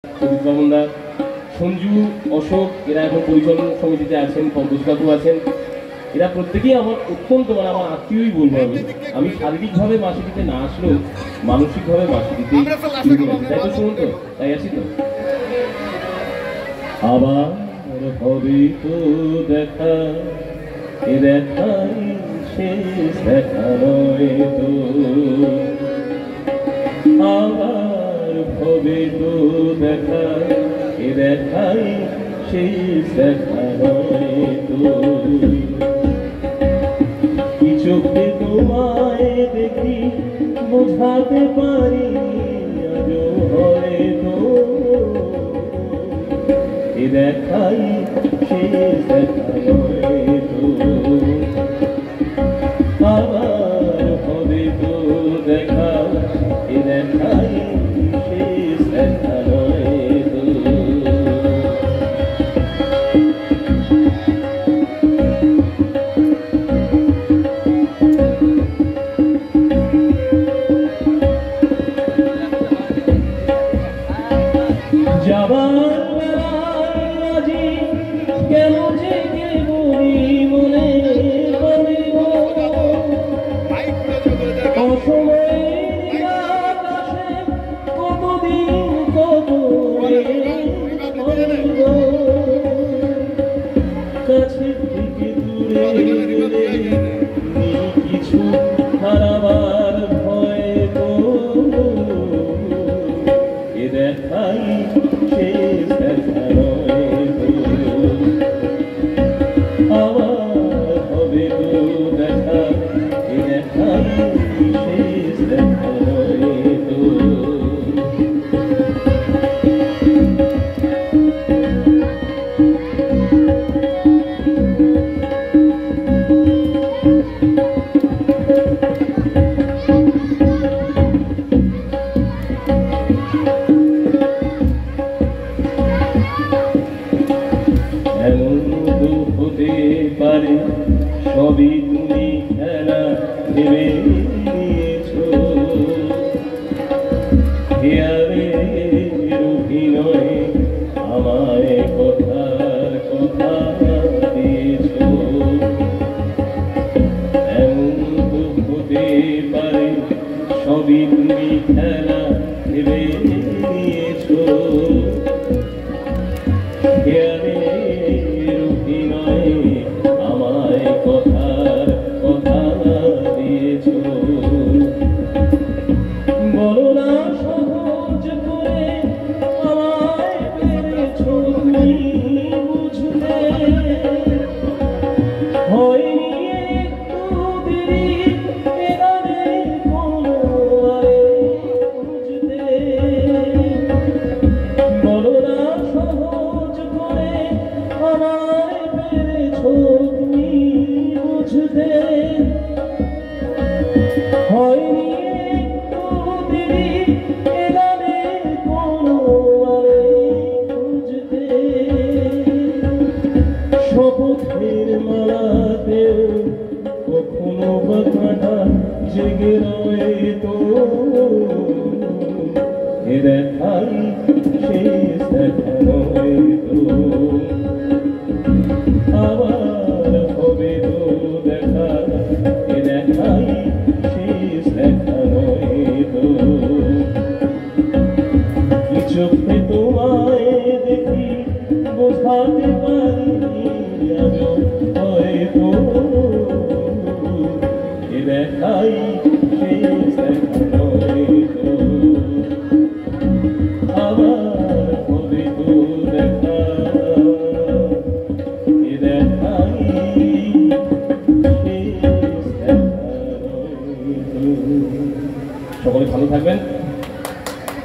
সুদীপ বাবুদা, সঞ্জু, অশোক এরা এখন পরিচালন সমিতিতে আছেন, পদ্মবাবু আছেন। এরা প্রত্যেকেই আমার অত্যন্ত আমার আত্মীয়ই বলবো। আমি শারীরিকভাবে মাসিটিতে না আসলেও মানসিকভাবে মাসিটিতে তাই তো শুনুন, তো তাই আছি তো। আবার হবে তো দেখা, এ দেখাই শেষ দেখা নয় তো। আবার হবে তো দেখা, এ দেখাই শেষ দেখা নয় তো। কি চোখে তোমায় দেখি বোঝাতে পারি আজও হয়তো, এ দেখাই শেষ দেখা নয় তো। আবার হবে তো দেখা, এ দেখাই শেষ দেখা নয় তো। যাবার বেলায় আজি কেন জেগে বলি মনে পড়ে গো, অসময়ের আকাশে কতদিন কত কাছে থেকে দূরে কিছু হারাবার ভয় তো, এ দেখাই শেষ দেখা নয় তো। আবার হবে তো দেখা, এ দেখাই শেষ দেখা নয় তো। এমন তো হতে পারে সবই তুমি খেলা ভেবে নিয়েছো, হেয়ারের অভিনয়ে আমায় কথার কথা দিয়েছো। এমন তো হতে পারে সবই তুমি খেলা ভেবে নিয়েছো, আমায় কথার কথা দিয়েছো। বলো না সহজ করে আমায় পেরেছো তুমি বুঝতে, হয়নি একটু দেরি এবারে কোনো আরে বুঝতে। বলো না সহজ করে আমায় পেরেছো তুমি বুঝতে, হয়নি একটু দেরি এবারে কোনো আরে বুঝতে। শপথের মালাতেও কখনো বা কাঁটা জেগে রয়ে তো, এ দেখাই শেষ দেখা নয় তো। আবার হবে তো দেখা, এ দেখাই শেষ দেখা নয় তো। কি চোখে তোমায় দেখি বোঝাতে পারি আজও হয়তো, এ দেখাই শেষ দেখা নয় তো। আবার হবে তো দেখা, এ দেখাই শেষ দেখা নয় তো। সকলে ভালো থাকবেন।